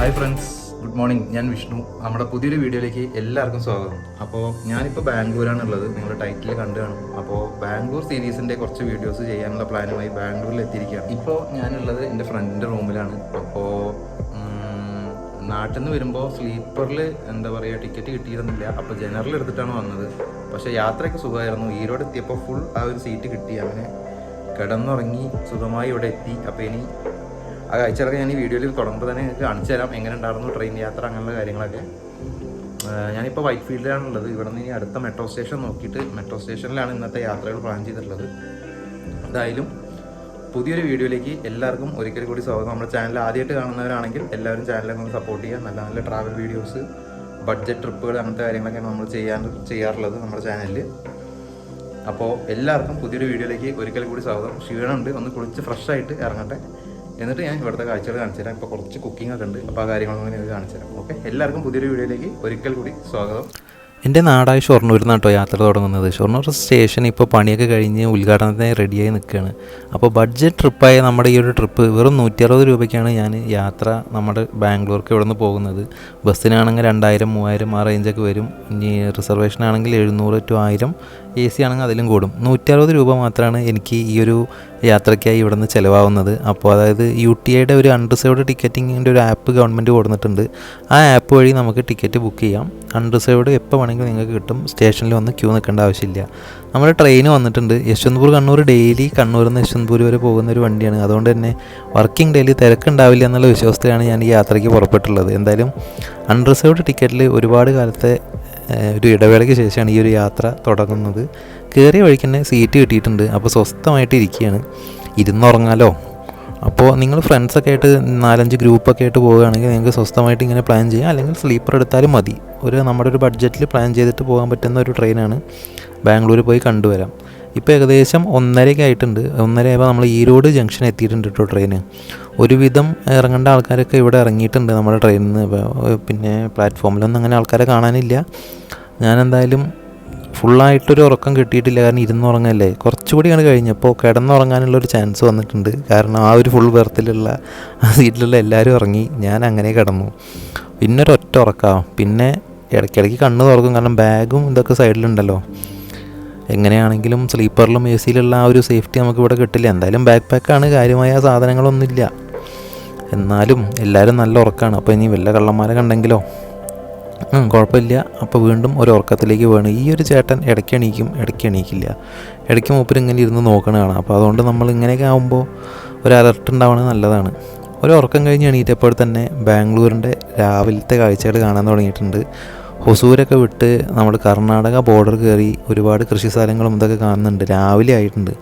Hi friends, good morning. ഞാൻ വിഷ്ണു. നമ്മുടെ പുതിയൊരു വീഡിയോയിലേക്ക് എല്ലാവർക്കും സ്വാഗതം. അപ്പോൾ ഞാനിപ്പോൾ ബാംഗ്ലൂരാണുള്ളത്. നിങ്ങൾ ടൈറ്റിൽ കണ്ടു കാണും. അപ്പോൾ ബാംഗ്ലൂർ സീരീസിൻ്റെ കുറച്ച് വീഡിയോസ് ചെയ്യാനുള്ള പ്ലാനുമായി ബാംഗ്ലൂരിൽ എത്തിയിരിക്കുകയാണ്. ഇപ്പോൾ ഞാനുള്ളത് എൻ്റെ ഫ്രണ്ടിൻ്റെ റൂമിലാണ്. അപ്പോൾ നാട്ടിൽ നിന്ന് വരുമ്പോൾ സ്ലീപ്പറിൽ എന്താ പറയുക, ടിക്കറ്റ് കിട്ടിയിരുന്നില്ല. അപ്പോൾ ജനറൽ എടുത്തിട്ടാണ് വന്നത്. പക്ഷേ യാത്രയൊക്കെ സുഖമായിരുന്നു. ഈരോട് എത്തിയപ്പോൾ ഫുൾ ആ ഒരു സീറ്റ് കിട്ടി. അങ്ങനെ കിടന്നുറങ്ങി സുഖമായി ഇവിടെ എത്തി. അപ്പോൾ ഇനി ആ കാഴ്ചകളൊക്കെ ഞാൻ ഈ വീഡിയോയിൽ തുടങ്ങുമ്പോൾ തന്നെ നിങ്ങൾക്ക് കാണിച്ചു തരാം. എങ്ങനെ ഉണ്ടായിരുന്നു ട്രെയിൻ യാത്ര, അങ്ങനെയുള്ള കാര്യങ്ങളൊക്കെ. ഞാനിപ്പോൾ വൈറ്റ് ഫീൽഡിലാണുള്ളത്. ഇവിടെ നിന്ന് ഇനി അടുത്ത മെട്രോ സ്റ്റേഷൻ നോക്കിയിട്ട് മെട്രോ സ്റ്റേഷനിലാണ് ഇന്നത്തെ യാത്രകൾ പ്ലാൻ ചെയ്തിട്ടുള്ളത്. എന്തായാലും പുതിയൊരു വീഡിയോയിലേക്ക് എല്ലാവർക്കും ഒരിക്കൽ കൂടി സ്വാഗതം. നമ്മുടെ ചാനൽ ആദ്യമായിട്ട് കാണുന്നവരാണെങ്കിൽ എല്ലാവരും ചാനലൊക്കെ ഒന്ന് സപ്പോർട്ട് ചെയ്യുക. നല്ല നല്ല ട്രാവൽ വീഡിയോസ്, ബഡ്ജറ്റ് ട്രിപ്പുകൾ, അങ്ങനത്തെ കാര്യങ്ങളൊക്കെ നമ്മൾ ചെയ്യാറുള്ളത് നമ്മുടെ ചാനലിൽ. അപ്പോൾ എല്ലാവർക്കും പുതിയൊരു വീഡിയോയിലേക്ക് ഒരിക്കൽ കൂടി സ്വാഗതം. ക്ഷീണമുണ്ട്, ഒന്ന് കുളിച്ച് ഫ്രഷായിട്ട് ഇറങ്ങട്ടെ. എന്നിട്ട് ഞാൻ ഇവിടുത്തെ കാഴ്ചകൾ കാണിച്ചു തരാം. ഇപ്പോൾ കുറച്ച് കുക്കിംഗ് ഒക്കെ ഉണ്ട്. അപ്പോൾ ആ കാര്യങ്ങളൊന്നും ഞാൻ കാണിച്ചു തരാം. ഓക്കെ, എല്ലാവർക്കും പുതിയൊരു വീഡിയോയിലേക്ക് ഒരിക്കൽ കൂടി സ്വാഗതം. എൻ്റെ നാടായ ഷൊർണൂരിൽ നിന്നാണ് കേട്ടോ യാത്ര തുടങ്ങുന്നത്. ഷൊർണൂർ സ്റ്റേഷൻ ഇപ്പോൾ പണിയൊക്കെ കഴിഞ്ഞ് ഉദ്ഘാടനത്തിന് റെഡിയായി നിൽക്കുകയാണ്. അപ്പോൾ ബഡ്ജറ്റ് ട്രിപ്പായ നമ്മുടെ ഈ ഒരു ട്രിപ്പ് വെറും 160 രൂപയ്ക്കാണ് ഞാൻ യാത്ര നമ്മുടെ ബാംഗ്ലൂർക്ക് ഇവിടെ നിന്ന് പോകുന്നത്. ബസ്സിനാണെങ്കിൽ 2000, 3000 ആ റേഞ്ചൊക്കെ വരും. ഇനി റിസർവേഷൻ ആണെങ്കിൽ 700 to 1000, AC ആണെങ്കിൽ അതിലും കൂടും. 160 രൂപ മാത്രമാണ് എനിക്ക് ഈ ഒരു യാത്രയ്ക്കായി ഇവിടെ നിന്ന് ചിലവാകുന്നത്. അപ്പോൾ അതായത് UTIയുടെ ഒരു അൺറിസർവ്ഡ് ടിക്കറ്റിങ്ങിൻ്റെ ഒരു ആപ്പ് ഗവൺമെൻറ് കൊടുത്തിട്ടുണ്ട്. ആ ആപ്പ് വഴി നമുക്ക് ടിക്കറ്റ് ബുക്ക് ചെയ്യാം. അൺറിസർവ്ഡ് എപ്പോൾ വേണമെങ്കിലും നിങ്ങൾക്ക് കിട്ടും. സ്റ്റേഷനിൽ വന്ന് ക്യൂ നിൽക്കേണ്ട ആവശ്യമില്ല. നമ്മുടെ ട്രെയിൻ വന്നിട്ടുണ്ട്. യശ്വന്ത്പൂർ കണ്ണൂർ ഡെയിലി കണ്ണൂരിൽ നിന്ന് യശ്വന്ത്പൂർ വരെ പോകുന്ന ഒരു വണ്ടിയാണ്. അതുകൊണ്ട് തന്നെ വർക്കിംഗ് ഡെയിലി തിരക്കുണ്ടാവില്ല എന്നുള്ള വിശ്വാസത്തിലാണ് ഞാൻ ഈ യാത്രയ്ക്ക് പുറപ്പെട്ടുള്ളത്. എന്തായാലും അൺറിസർവ്ഡ് ടിക്കറ്റിൽ ഒരുപാട് കാലത്തെ ഒരു ഇടവേളയ്ക്ക് ശേഷമാണ് ഈ ഒരു യാത്ര തുടങ്ങുന്നത്. കയറിയ വഴിക്ക് തന്നെ സീറ്റ് കിട്ടിയിട്ടുണ്ട്. അപ്പോൾ സ്വസ്ഥമായിട്ട് ഇരിക്കുകയാണ്. ഇരുന്നുറങ്ങാലോ. അപ്പോൾ നിങ്ങൾ ഫ്രണ്ട്സൊക്കെ ആയിട്ട് 4-5 ഗ്രൂപ്പൊക്കെ ആയിട്ട് പോവുകയാണെങ്കിൽ നിങ്ങൾക്ക് സ്വസ്ഥമായിട്ട് ഇങ്ങനെ പ്ലാൻ ചെയ്യാം. അല്ലെങ്കിൽ സ്ലീപ്പർ എടുത്താലും മതി. നമ്മുടെ ഒരു ബഡ്ജറ്റിൽ പ്ലാൻ ചെയ്തിട്ട് പോകാൻ പറ്റുന്ന ഒരു ട്രെയിനാണ്. ബാംഗ്ലൂർ പോയി കണ്ടുവരാം. ഇപ്പോൾ ഏകദേശം 1:30 ആയിട്ടുണ്ട്. 1:30 ആയപ്പോൾ നമ്മൾ ഈരോട് ജംഗ്ഷൻ എത്തിയിട്ടുണ്ട് കേട്ടോ ട്രെയിന്. ഒരുവിധം ഇറങ്ങേണ്ട ആൾക്കാരൊക്കെ ഇവിടെ ഇറങ്ങിയിട്ടുണ്ട് നമ്മുടെ ട്രെയിനിൽ നിന്ന്. പിന്നെ പ്ലാറ്റ്ഫോമിലൊന്നും അങ്ങനെ ആൾക്കാരെ കാണാനില്ല. ഞാനെന്തായാലും ഫുള്ളായിട്ടൊരു ഉറക്കം കിട്ടിയിട്ടില്ല. കാരണം ഇരുന്നുറങ്ങല്ലേ. കുറച്ചുകൂടിയാണ് കഴിഞ്ഞപ്പോൾ കിടന്നുറങ്ങാനുള്ളൊരു ചാൻസ് വന്നിട്ടുണ്ട്. കാരണം ആ ഒരു ഫുൾ ബെർത്തിലുള്ള ആ സീറ്റിലുള്ള എല്ലാവരും ഇറങ്ങി. ഞാൻ അങ്ങനെ കിടന്നു. പിന്നെ ഒരൊറ്റ ഉറക്കാം. പിന്നെ ഇടയ്ക്കിടയ്ക്ക് കണ്ണ് തുറക്കും. കാരണം ബാഗും ഇതൊക്കെ സൈഡിലുണ്ടല്ലോ. എങ്ങനെയാണെങ്കിലും സ്ലീപ്പറിലും AC-യിലുള്ള ആ ഒരു സേഫ്റ്റി നമുക്കിവിടെ കിട്ടില്ല. എന്തായാലും ബാക്ക് പാക്കാണ്, കാര്യമായ സാധനങ്ങളൊന്നുമില്ല. എന്നാലും എല്ലാവരും നല്ല ഉറക്കമാണ്. അപ്പോൾ ഇനി വല്ല കള്ളന്മാരെ കണ്ടെങ്കിലോ കുഴപ്പമില്ല. അപ്പോൾ വീണ്ടും ഒരു ഉറക്കത്തിലേക്ക് വീണ്. ഈ ഒരു ചേട്ടൻ ഇടയ്ക്ക് എണീക്കും, ഇടയ്ക്ക് എണീക്കില്ല. ഇടയ്ക്ക് മൂപ്പര് ഇങ്ങനെ ഇരുന്ന് നോക്കണതാണ്. അപ്പോൾ അതുകൊണ്ട് നമ്മൾ ഇങ്ങനെയൊക്കെ ആകുമ്പോൾ ഒരു അലർട്ട് ഉണ്ടാവുന്നത് നല്ലതാണ്. ഒരു ഉറക്കം കഴിഞ്ഞ് എണീറ്റപ്പോൾ തന്നെ ബാംഗ്ലൂരിൻ്റെ രാവിലത്തെ കാഴ്ചകൾ കാണാൻ തുടങ്ങിയിട്ടുണ്ട്. ഹൊസൂരൊക്കെ വിട്ട് നമ്മൾ കർണാടക ബോർഡർ കയറി ഒരുപാട് കൃഷി സ്ഥലങ്ങളും ഇതൊക്കെ കാണുന്നുണ്ട്. രാവിലെ ആയിട്ടുണ്ട്.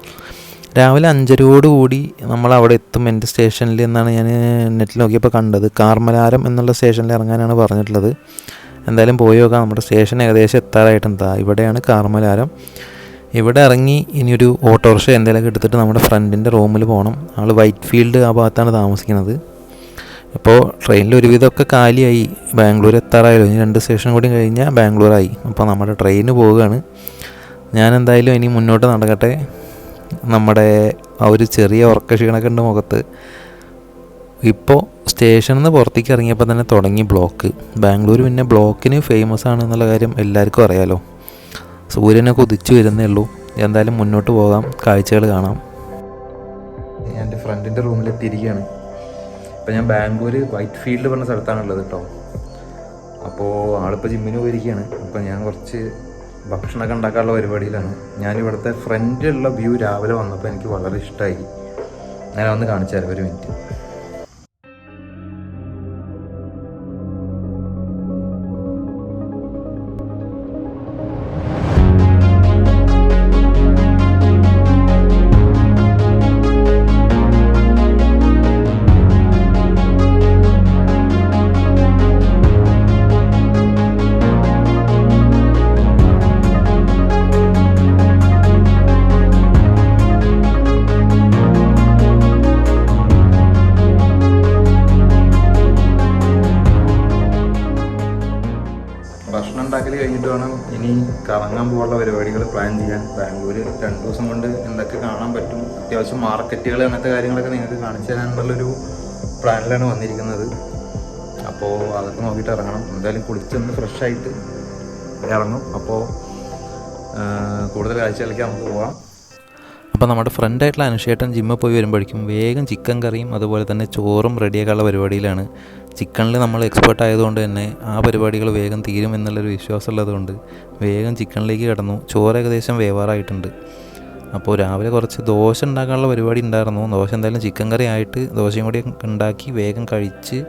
രാവിലെ 5:30 നമ്മൾ അവിടെ എത്തും എൻ്റെ സ്റ്റേഷനിൽ എന്നാണ് ഞാൻ നെറ്റിൽ നോക്കിയപ്പോൾ കണ്ടത്. കാർമലാരം എന്നുള്ള സ്റ്റേഷനിൽ ഇറങ്ങാനാണ് പറഞ്ഞിട്ടുള്ളത്. എന്തായാലും പോയി നോക്കാം. നമ്മുടെ സ്റ്റേഷൻ ഏകദേശം എത്താറായിട്ടുണ്ട്. ഇവിടെയാണ് കാർമലാരം. ഇവിടെ ഇറങ്ങി ഇനിയൊരു ഓട്ടോറിക്ഷ എന്തെങ്കിലുമൊക്കെ എടുത്തിട്ട് നമ്മുടെ ഫ്രണ്ടിൻ്റെ റൂമിൽ പോകണം. ആൾ വൈറ്റ് ഫീൽഡ് ആ ഭാഗത്താണ് താമസിക്കുന്നത്. ഇപ്പോൾ ട്രെയിനിൽ ഒരുവിധമൊക്കെ കാലിയായി. ബാംഗ്ലൂർ എത്താറായല്ലോ. ഇനി 2 സ്റ്റേഷൻ കൂടി കഴിഞ്ഞാൽ ബാംഗ്ലൂരായി. അപ്പോൾ നമ്മുടെ ട്രെയിന് പോവുകയാണ്. ഞാൻ എന്തായാലും ഇനി മുന്നോട്ട് നടക്കട്ടെ. നമ്മുടെ ആ ഒരു ചെറിയ ഉറക്കക്ഷീണമൊക്കെ ഉണ്ട് മുഖത്ത്. ഇപ്പോൾ സ്റ്റേഷനിൽ നിന്ന് പുറത്തേക്ക് ഇറങ്ങിയപ്പോൾ തന്നെ തുടങ്ങി ബ്ലോക്ക്. ബാംഗ്ലൂർ പിന്നെ ബ്ലോക്കിന് ഫേമസ് ആണ് എന്നുള്ള കാര്യം എല്ലാവർക്കും അറിയാലോ. സൂര്യനൊക്കെ ഉദിച്ചു വരുന്നേ ഉള്ളൂ. എന്തായാലും മുന്നോട്ട് പോകാം, കാഴ്ചകൾ കാണാം. ഞാൻ എൻ്റെ ഫ്രണ്ടിൻ്റെ റൂമിലെത്തിയിരിക്കുകയാണ്. ഇപ്പോൾ ഞാൻ ബാംഗ്ലൂർ വൈറ്റ് ഫീൽഡ് പറഞ്ഞ സ്ഥലത്താണുള്ളത് കേട്ടോ. അപ്പോൾ ആളിപ്പോൾ ജിമ്മിന് പോയിരിക്കുകയാണ്. അപ്പോൾ ഞാൻ കുറച്ച് ഭക്ഷണമൊക്കെ ഉണ്ടാക്കാനുള്ള പരിപാടിയിലാണ്. ഞാൻ ഇവിടുത്തെ ഫ്രണ്ടിലുള്ള വ്യൂ രാവിലെ വന്നപ്പോൾ എനിക്ക് വളരെ ഇഷ്ടമായി. ഞാൻ ഒന്ന് കാണിച്ചു തരാം, ഒരു മിനിറ്റ്. ഭക്ഷണം ഉണ്ടാക്കൽ കഴിഞ്ഞിട്ട് വേണം ഇനി കറങ്ങാൻ പോകാനുള്ള പരിപാടികൾ പ്ലാൻ ചെയ്യാൻ. ബാംഗ്ലൂർ 2 ദിവസം കൊണ്ട് എന്തൊക്കെ കാണാൻ പറ്റും, അത്യാവശ്യം മാർക്കറ്റുകൾ അങ്ങനത്തെ കാര്യങ്ങളൊക്കെ നിങ്ങൾക്ക് കാണിച്ചു തരാനുള്ളൊരു പ്ലാനിലാണ് വന്നിരിക്കുന്നത്. അപ്പോൾ അപ്പോൾ അതൊക്കെ നോക്കിയിട്ട് ഇറങ്ങണം. എന്തായാലും കുളിച്ചൊന്ന് ഫ്രഷായിട്ട് ഇറങ്ങും. അപ്പോൾ കൂടുതൽ കാഴ്ചകളിലേക്ക് നമുക്ക് പോകാം. അപ്പോൾ നമ്മുടെ ഫ്രണ്ടായിട്ടുള്ള അനുഷേട്ടൻ ജിമ്മിൽ പോയി വരുമ്പോഴേക്കും വേഗം ചിക്കൻ കറിയും അതുപോലെ തന്നെ ചോറും റെഡിയാക്കാനുള്ള പരിപാടിയിലാണ്. ചിക്കനിൽ നമ്മൾ എക്സ്പേർട്ട് ആയതുകൊണ്ട് തന്നെ ആ പരിപാടികൾ വേഗം തീരും എന്നുള്ളൊരു വിശ്വാസമുള്ളതുകൊണ്ട് വേഗം ചിക്കനിലേക്ക് കിടന്നു. ചോറ് ഏകദേശം വേവാറായിട്ടുണ്ട്. അപ്പോൾ രാവിലെ കുറച്ച് ദോശ ഉണ്ടാക്കാനുള്ള പരിപാടി ഉണ്ടായിരുന്നു. ദോശ എന്തായാലും ചിക്കൻ കറി ആയിട്ട് ദോശയും കൂടി ഉണ്ടാക്കി വേഗം കഴിച്ച്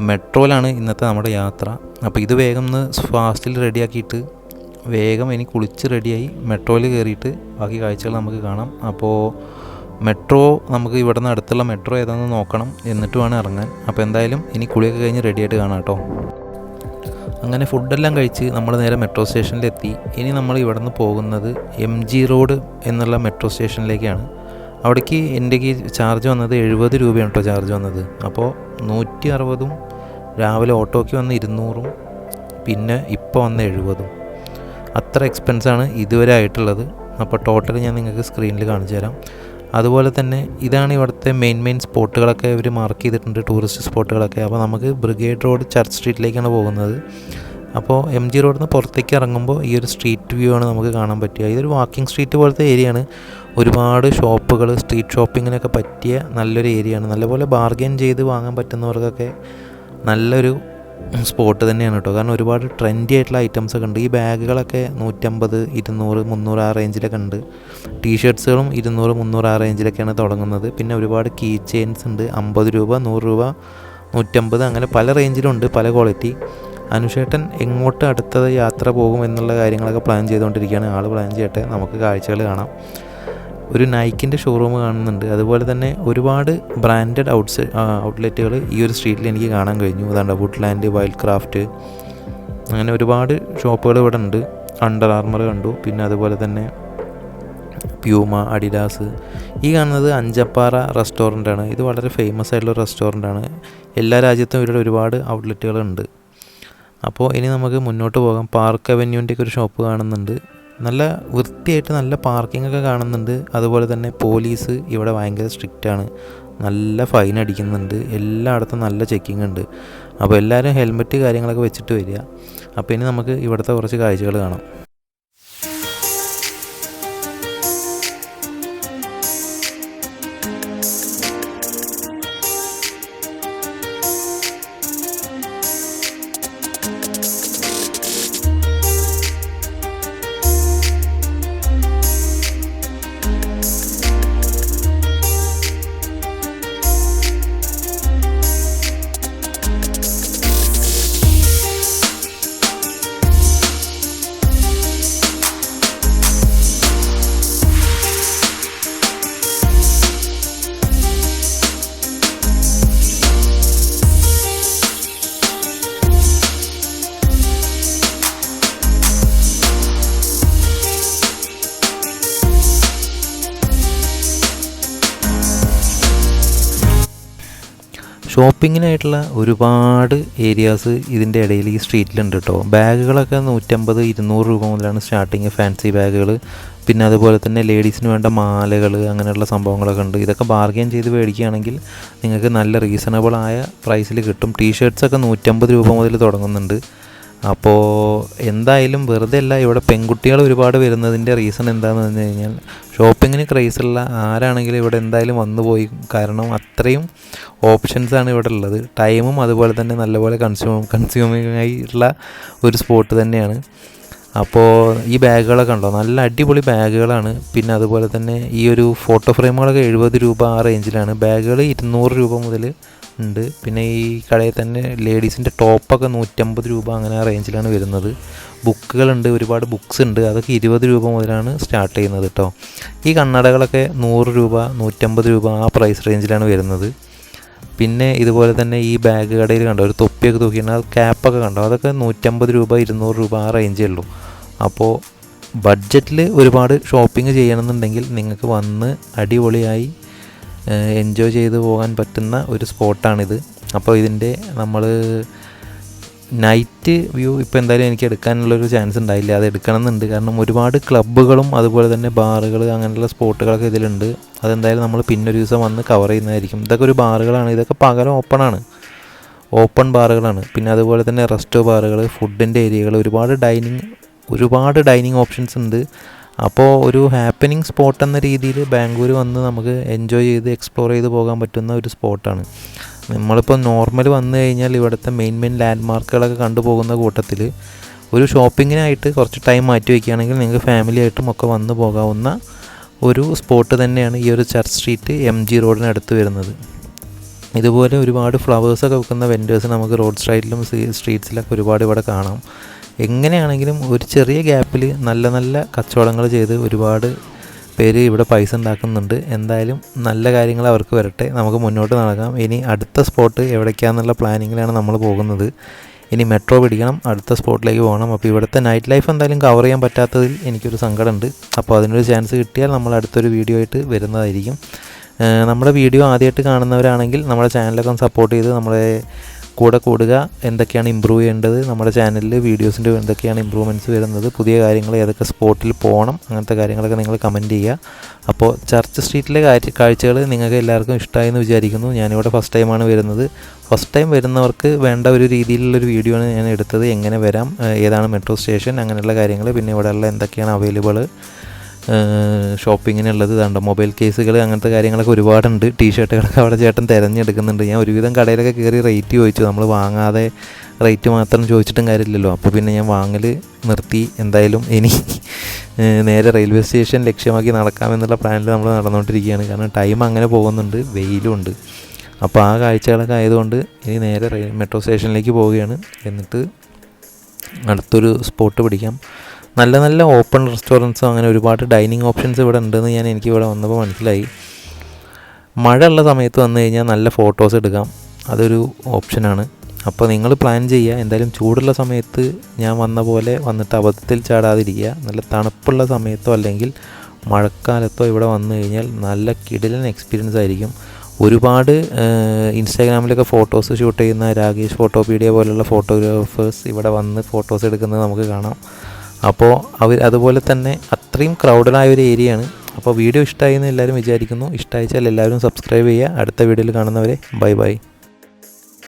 മെട്രോയിലാണ് ഇന്നത്തെ നമ്മുടെ യാത്ര. അപ്പോൾ ഇത് വേഗം ഒന്ന് ഫാസ്റ്റിൽ റെഡിയാക്കിയിട്ട് വേഗം ഇനി കുളിച്ച് റെഡിയായി മെട്രോയിൽ കയറിയിട്ട് ബാക്കി കാഴ്ചകൾ നമുക്ക് കാണാം. അപ്പോൾ മെട്രോ നമുക്ക് ഇവിടെ നിന്ന് അടുത്തുള്ള മെട്രോ ഏതാണെന്ന് നോക്കണം, എന്നിട്ട് വേണം ഇറങ്ങാൻ. അപ്പോൾ എന്തായാലും ഇനി കുളിയൊക്കെ കഴിഞ്ഞ് റെഡിയായിട്ട് കാണാം കേട്ടോ. അങ്ങനെ ഫുഡെല്ലാം കഴിച്ച് നമ്മൾ നേരെ മെട്രോ സ്റ്റേഷനിലെത്തി. ഇനി നമ്മൾ ഇവിടെ നിന്ന് പോകുന്നത് MG റോഡ് എന്നുള്ള മെട്രോ സ്റ്റേഷനിലേക്കാണ്. അവിടേക്ക് എൻ്റെ ചാർജ് വന്നത് 70 രൂപയാണ് കേട്ടോ ചാർജ് വന്നത്. അപ്പോൾ 160 രാവിലെ ഓട്ടോയ്ക്ക് വന്ന് 200 പിന്നെ ഇപ്പോൾ വന്ന് 70. അത്ര എക്സ്പെൻസാണ് ഇതുവരെ ആയിട്ടുള്ളത്. അപ്പോൾ ടോട്ടൽ ഞാൻ നിങ്ങൾക്ക് സ്ക്രീനിൽ കാണിച്ചു തരാം. അതുപോലെ തന്നെ ഇതാണ് ഇവിടുത്തെ മെയിൻ സ്പോട്ടുകളൊക്കെ ഇവർ മാർക്ക് ചെയ്തിട്ടുണ്ട്, ടൂറിസ്റ്റ് സ്പോട്ടുകളൊക്കെ. അപ്പോൾ നമുക്ക് ബ്രിഗേഡ് റോഡ് ചർച്ച് സ്ട്രീറ്റിലേക്കാണ് പോകുന്നത്. അപ്പോൾ MG റോഡിൽ നിന്ന് പുറത്തേക്ക് ഇറങ്ങുമ്പോൾ ഈ ഒരു സ്ട്രീറ്റ് വ്യൂ ആണ് നമുക്ക് കാണാൻ പറ്റുക. ഇതൊരു വാക്കിംഗ് സ്ട്രീറ്റ് പോലത്തെ ഏരിയയാണ്. ഒരുപാട് ഷോപ്പുകൾ, സ്ട്രീറ്റ് ഷോപ്പിങ്ങിനൊക്കെ പറ്റിയ നല്ലൊരു ഏരിയയാണ്. നല്ലപോലെ ബാർഗെയിൻ ചെയ്ത് വാങ്ങാൻ പറ്റുന്നവർക്കൊക്കെ നല്ലൊരു സ്പോട്ട് തന്നെയാണ് കേട്ടോ. കാരണം ഒരുപാട് ട്രെൻഡി ആയിട്ടുള്ള ഐറ്റംസ് ഒക്കെ ഉണ്ട്. ഈ ബാഗുകളൊക്കെ 150, 200, 300 ആ റേഞ്ചിലൊക്കെ ഉണ്ട്. ടീഷർട്ട്സുകളും 200, 300 ആ റേഞ്ചിലൊക്കെയാണ് തുടങ്ങുന്നത്. പിന്നെ ഒരുപാട് കീ ചെയിൻസ് ഉണ്ട്. 50 രൂപ, 100 രൂപ, 150 അങ്ങനെ പല റേഞ്ചിലുണ്ട്, പല ക്വാളിറ്റി. അനുഷേട്ടൻ എങ്ങോട്ട് അടുത്തത് യാത്ര പോകും എന്നുള്ള കാര്യങ്ങളൊക്കെ പ്ലാൻ ചെയ്തുകൊണ്ടിരിക്കുകയാണ്. ആൾ പ്ലാൻ ചെയ്യട്ടെ, നമുക്ക് കാഴ്ചകൾ കാണാം. ഒരു നൈക്കിൻ്റെ ഷോറൂം കാണുന്നുണ്ട്. അതുപോലെ തന്നെ ഒരുപാട് ബ്രാൻഡഡ് ഔട്ട്ലെറ്റുകൾ ഈ ഒരു സ്ട്രീറ്റിൽ എനിക്ക് കാണാൻ കഴിഞ്ഞു. അതാണ്ട് വുഡ്ലാൻഡ്, വൈൽഡ് ക്രാഫ്റ്റ്, അങ്ങനെ ഒരുപാട് ഷോപ്പുകൾ ഇവിടെ ഉണ്ട്. അണ്ടർ ആർമർ കണ്ടു. പിന്നെ അതുപോലെ തന്നെ പ്യൂമ, അഡിഡാസ്. ഈ കാണുന്നത് അഞ്ചപ്പാറ റെസ്റ്റോറൻ്റാണ്. ഇത് വളരെ ഫേമസ് ആയിട്ടുള്ള റെസ്റ്റോറൻ്റാണ്. എല്ലാ രാജ്യത്തും ഇവരുടെ ഒരുപാട് ഔട്ട്ലെറ്റുകളുണ്ട്. അപ്പോൾ ഇനി നമുക്ക് മുന്നോട്ട് പോകാം. പാർക്ക് അവന്യൂൻ്റെയൊക്കെ ഒരു ഷോപ്പ് കാണുന്നുണ്ട്. നല്ല വൃത്തിയായിട്ട് നല്ല പാർക്കിംഗ് ഒക്കെ കാണുന്നുണ്ട്. അതുപോലെ തന്നെ പോലീസ് ഇവിടെ ഭയങ്കര സ്ട്രിക്റ്റാണ്. നല്ല ഫൈൻ അടിക്കുന്നുണ്ട്. എല്ലായിടത്തും നല്ല ചെക്കിംഗ് ഉണ്ട്. അപ്പോൾ എല്ലാവരും ഹെൽമെറ്റ് കാര്യങ്ങളൊക്കെ വെച്ചിട്ട് വരിക. അപ്പോൾ ഇനി നമുക്ക് ഇവിടുത്തെ കുറച്ച് കാഴ്ചകൾ കാണാം. ഷോപ്പിങ്ങിനായിട്ടുള്ള ഒരുപാട് ഏരിയാസ് ഇതിൻ്റെ ഇടയിൽ ഈ സ്ട്രീറ്റിലുണ്ട് കേട്ടോ. ബാഗുകളൊക്കെ 150, 200 രൂപ മുതലാണ് സ്റ്റാർട്ടിങ്, ഫാൻസി ബാഗുകൾ. പിന്നെ അതുപോലെ തന്നെ ലേഡീസിന് വേണ്ട മാലകൾ, അങ്ങനെയുള്ള സംഭവങ്ങളൊക്കെ ഉണ്ട്. ഇതൊക്കെ ബാർഗെയിൻ ചെയ്ത് മേടിക്കുകയാണെങ്കിൽ നിങ്ങൾക്ക് നല്ല റീസണബിളായ പ്രൈസിൽ കിട്ടും. ടീഷർട്ട്സൊക്കെ 150 രൂപ മുതൽ തുടങ്ങുന്നുണ്ട്. അപ്പോൾ എന്തായാലും വെറുതെ അല്ല, ഇവിടെ പെൺകുട്ടികൾ ഒരുപാട് വരുന്നതിൻ്റെ റീസൺ എന്താണെന്ന് പറഞ്ഞു കഴിഞ്ഞാൽ ഷോപ്പിങ്ങിന് ക്രൈസുള്ള ആരാണെങ്കിലും ഇവിടെ എന്തായാലും വന്നു പോയി. കാരണം അത്രയും ഓപ്ഷൻസാണ് ഇവിടെ ഉള്ളത്. ടൈമും അതുപോലെ തന്നെ നല്ലപോലെ കൺസ്യൂമിങ് ആയിട്ടുള്ള ഒരു സ്പോട്ട് തന്നെയാണ്. അപ്പോൾ ഈ ബാഗുകളൊക്കെ ഉണ്ടോ, നല്ല അടിപൊളി ബാഗുകളാണ്. പിന്നെ അതുപോലെ തന്നെ ഈ ഒരു ഫോട്ടോ ഫ്രെയിമുകളൊക്കെ 70 രൂപ ആ റേഞ്ചിലാണ്. ബാഗുകൾ 200 രൂപ മുതൽ ഉണ്ട്. പിന്നെ ഈ കടയിൽ തന്നെ ലേഡീസിൻ്റെ ടോപ്പൊക്കെ 150 രൂപ അങ്ങനെ ആ റേഞ്ചിലാണ് വരുന്നത്. ബുക്കുകളുണ്ട്, ഒരുപാട് ബുക്സ് ഉണ്ട്. അതൊക്കെ 20 രൂപ മുതലാണ് സ്റ്റാർട്ട് ചെയ്യുന്നത് കേട്ടോ. ഈ കണ്ണടകളൊക്കെ 100 രൂപ, 150 രൂപ ആ പ്രൈസ് റേഞ്ചിലാണ് വരുന്നത്. പിന്നെ ഇതുപോലെ തന്നെ ഈ ബാഗ് കടയിൽ കണ്ടോ ഒരു തൊപ്പിയൊക്കെ തൂക്കിയിട്ട് അത് ക്യാപ്പൊക്കെ കണ്ടോ, അതൊക്കെ 150 രൂപ, 200 രൂപ ആ റേഞ്ചേ ഉള്ളൂ. അപ്പോൾ ബഡ്ജറ്റിൽ ഒരുപാട് ഷോപ്പിംഗ് ചെയ്യണമെന്നുണ്ടെങ്കിൽ നിങ്ങൾക്ക് വന്ന് അടിപൊളിയായി എൻജോയ് ചെയ്ത് പോകാൻ പറ്റുന്ന ഒരു സ്പോട്ടാണിത്. അപ്പോൾ ഇതിൻ്റെ നമ്മൾ നൈറ്റ് വ്യൂ ഇപ്പോൾ എന്തായാലും എനിക്ക് എടുക്കാനുള്ളൊരു ചാൻസ് ഉണ്ടായില്ല. അത് എടുക്കണമെന്നുണ്ട്. കാരണം ഒരുപാട് ക്ലബ്ബുകളും അതുപോലെ തന്നെ ബാറുകൾ അങ്ങനെയുള്ള സ്പോട്ടുകളൊക്കെ ഇതിലുണ്ട്. അതെന്തായാലും നമ്മൾ പിന്നൊരു ദിവസം വന്ന് കവർ ചെയ്യുന്നതായിരിക്കും. ഇതൊക്കെ ഒരു ബാറുകളാണ്. ഇതൊക്കെ പകരം ഓപ്പണാണ്. ഓപ്പൺ ബാറുകളാണ്. പിന്നെ അതുപോലെ തന്നെ റെസ്റ്റോ ബാറുകൾ, ഫുഡിൻ്റെ ഏരിയകൾ, ഒരുപാട് ഡൈനിങ് ഓപ്ഷൻസ് ഉണ്ട്. അപ്പോൾ ഒരു ഹാപ്പനിങ് സ്പോട്ട് എന്ന രീതിയിൽ ബാംഗ്ലൂർ വന്ന് നമുക്ക് എൻജോയ് ചെയ്ത് എക്സ്പ്ലോർ ചെയ്ത് പോകാൻ പറ്റുന്ന ഒരു സ്പോട്ടാണ്. നമ്മളിപ്പോൾ നോർമൽ വന്നു കഴിഞ്ഞാൽ ഇവിടുത്തെ മെയിൻ ലാൻഡ്മാർക്കുകളൊക്കെ കണ്ടുപോകുന്ന കൂട്ടത്തിൽ ഒരു ഷോപ്പിങ്ങിനായിട്ട് കുറച്ച് ടൈം മാറ്റി വയ്ക്കുകയാണെങ്കിൽ നിങ്ങൾക്ക് ഫാമിലി ആയിട്ടും ഒക്കെ വന്നു പോകാവുന്ന ഒരു സ്പോട്ട് തന്നെയാണ് ഈ ഒരു ചർച്ച് സ്ട്രീറ്റ് MG റോഡിനടുത്ത് വരുന്നത്. ഇതുപോലെ ഒരുപാട് ഫ്ലവേഴ്സൊക്കെ വിൽക്കുന്ന വെൻഡേഴ്സ് നമുക്ക് റോഡ് സൈഡിലും സ്ട്രീറ്റ്സിലൊക്കെ ഒരുപാട് ഇവിടെ കാണാം. എങ്ങനെയാണെങ്കിലും ഒരു ചെറിയ ഗ്യാപ്പിൽ നല്ല കച്ചവടങ്ങൾ ചെയ്ത് ഒരുപാട് പേര് ഇവിടെ പൈസ ഉണ്ടാക്കുന്നുണ്ട്. എന്തായാലും നല്ല കാര്യങ്ങൾ അവർക്ക് വരട്ടെ, നമുക്ക് മുന്നോട്ട് നടക്കാം. ഇനി അടുത്ത സ്പോട്ട് എവിടേക്കാണെന്നുള്ള പ്ലാനിങ്ങിലാണ് നമ്മൾ പോകുന്നത്. ഇനി മെട്രോ പിടിക്കണം, അടുത്ത സ്പോട്ടിലേക്ക് പോകണം. അപ്പോൾ ഇവിടുത്തെ നൈറ്റ് ലൈഫ് എന്തായാലും കവർ ചെയ്യാൻ പറ്റാത്തതിൽ എനിക്കൊരു സങ്കടമുണ്ട്. അപ്പോൾ അതിനൊരു ചാൻസ് കിട്ടിയാൽ നമ്മൾ അടുത്തൊരു വീഡിയോ ആയിട്ട് വരുന്നതായിരിക്കും. നമ്മുടെ വീഡിയോ ആദ്യമായിട്ട് കാണുന്നവരാണെങ്കിൽ നമ്മുടെ ചാനലൊക്കെ ഒന്ന് സപ്പോർട്ട് ചെയ്ത് നമ്മളെ കൂടെ കൂടുക. എന്തൊക്കെയാണ് ഇമ്പ്രൂവ് ചെയ്യേണ്ടത്, നമ്മുടെ ചാനലിൽ വീഡിയോസിൻ്റെ എന്തൊക്കെയാണ് ഇമ്പ്രൂവ്മെൻറ്റ്സ് വരുന്നത്, പുതിയ കാര്യങ്ങൾ ഏതൊക്കെ സ്പോട്ടിൽ പോകണം, അങ്ങനത്തെ കാര്യങ്ങളൊക്കെ നിങ്ങൾ കമൻറ്റ് ചെയ്യുക. അപ്പോൾ ചർച്ച് സ്ട്രീറ്റിലെ കാഴ്ചകൾ നിങ്ങൾക്ക് എല്ലാവർക്കും ഇഷ്ടമായി എന്ന് വിചാരിക്കുന്നു. ഞാനിവിടെ ഫസ്റ്റ് ടൈമാണ് വരുന്നത്. ഫസ്റ്റ് ടൈം വരുന്നവർക്ക് വേണ്ട ഒരു രീതിയിലുള്ളൊരു വീഡിയോ ആണ് ഞാൻ എടുത്തത്. എങ്ങനെ വരാം, ഏതാണ് മെട്രോ സ്റ്റേഷൻ, അങ്ങനെയുള്ള കാര്യങ്ങൾ, പിന്നെ ഇവിടെയുള്ള എന്തൊക്കെയാണ് അവൈലബിൾ ഷോപ്പിങ്ങിനുള്ളത്. ഇതാണ്ട് മൊബൈൽ കേസുകൾ, അങ്ങനത്തെ കാര്യങ്ങളൊക്കെ ഒരുപാടുണ്ട്. ടീഷർട്ടുകളൊക്കെ അവിടെ ചേട്ടൻ തിരഞ്ഞെടുക്കുന്നുണ്ട്. ഞാൻ ഒരുവിധം കടയിലൊക്കെ കയറി റേറ്റ് ചോദിച്ചു. നമ്മൾ വാങ്ങാതെ റേറ്റ് മാത്രം ചോദിച്ചിട്ടും കാര്യമില്ലല്ലോ. അപ്പോൾ പിന്നെ ഞാൻ വാങ്ങൽ നിർത്തി. എന്തായാലും ഇനി നേരെ റെയിൽവേ സ്റ്റേഷൻ ലക്ഷ്യമാക്കി നടക്കാമെന്നുള്ള പ്ലാനിൽ നമ്മൾ നടന്നുകൊണ്ടിരിക്കുകയാണ്. കാരണം ടൈം അങ്ങനെ പോകുന്നുണ്ട്, വെയിലും ഉണ്ട്. അപ്പോൾ ആ കാഴ്ചകളൊക്കെ ആയതുകൊണ്ട് ഇനി നേരെ മെട്രോ സ്റ്റേഷനിലേക്ക് പോവുകയാണ്. എന്നിട്ട് അടുത്തൊരു സ്പോട്ട് പിടിക്കാം. നല്ല ഓപ്പൺ റെസ്റ്റോറൻറ്റ്സും അങ്ങനെ ഒരുപാട് ഡൈനിങ് ഓപ്ഷൻസ് ഇവിടെ ഉണ്ടെന്ന് എനിക്ക് ഇവിടെ വന്നപ്പോൾ മനസ്സിലായി. മഴ ഉള്ള സമയത്ത് വന്നു കഴിഞ്ഞാൽ നല്ല ഫോട്ടോസ് എടുക്കാം, അതൊരു ഓപ്ഷനാണ്. അപ്പോൾ നിങ്ങൾ പ്ലാൻ ചെയ്യുക. എന്തായാലും ചൂടുള്ള സമയത്ത് ഞാൻ വന്ന പോലെ വന്നിട്ട് അബദ്ധത്തിൽ ചാടാതിരിക്കുക. നല്ല തണുപ്പുള്ള സമയത്തോ അല്ലെങ്കിൽ മഴക്കാലത്തോ ഇവിടെ വന്നു കഴിഞ്ഞാൽ നല്ല കിടിലൻ എക്സ്പീരിയൻസ് ആയിരിക്കും. ഒരുപാട് ഇൻസ്റ്റാഗ്രാമിലൊക്കെ ഫോട്ടോസ് ഷൂട്ട് ചെയ്യുന്ന രാകേഷ് ഫോട്ടോപീഡിയ പോലുള്ള ഫോട്ടോഗ്രാഫേഴ്സ് ഇവിടെ വന്ന് ഫോട്ടോസ് എടുക്കുന്നത് നമുക്ക് കാണാം. അപ്പോൾ അതുപോലെ തന്നെ അത്രയും ക്രൗഡഡായ ഒരു ഏരിയയാണ്. അപ്പോൾ വീഡിയോ ഇഷ്ടമായി എന്ന് എല്ലാവരും വിചാരിക്കുന്നു. ഇഷ്ടമായിച്ചാൽ എല്ലാവരും സബ്സ്ക്രൈബ് ചെയ്യുക. അടുത്ത വീഡിയോയിൽ കാണുന്നവരെ ബൈ.